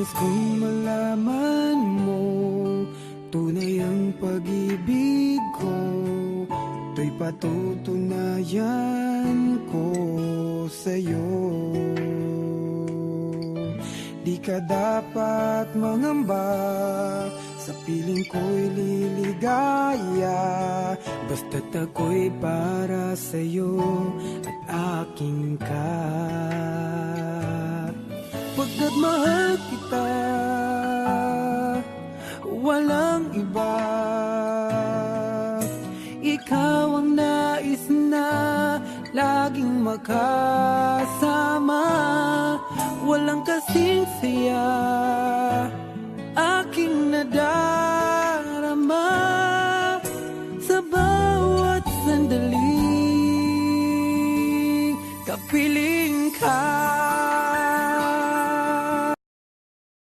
Nais kong malaman mo, tunay ang pag-ibig ko, to'y patutunayan ko sa'yo. Di ka dapat mangamba, sa piling ko'y liligaya, basta't ako'y para sa'yo at aking ka. Pagkat mahal kita, walang iba. Ikaw ang nais na laging makasama. Walang kasing saya aking nadarama sa bawat sandaling kapiling ka.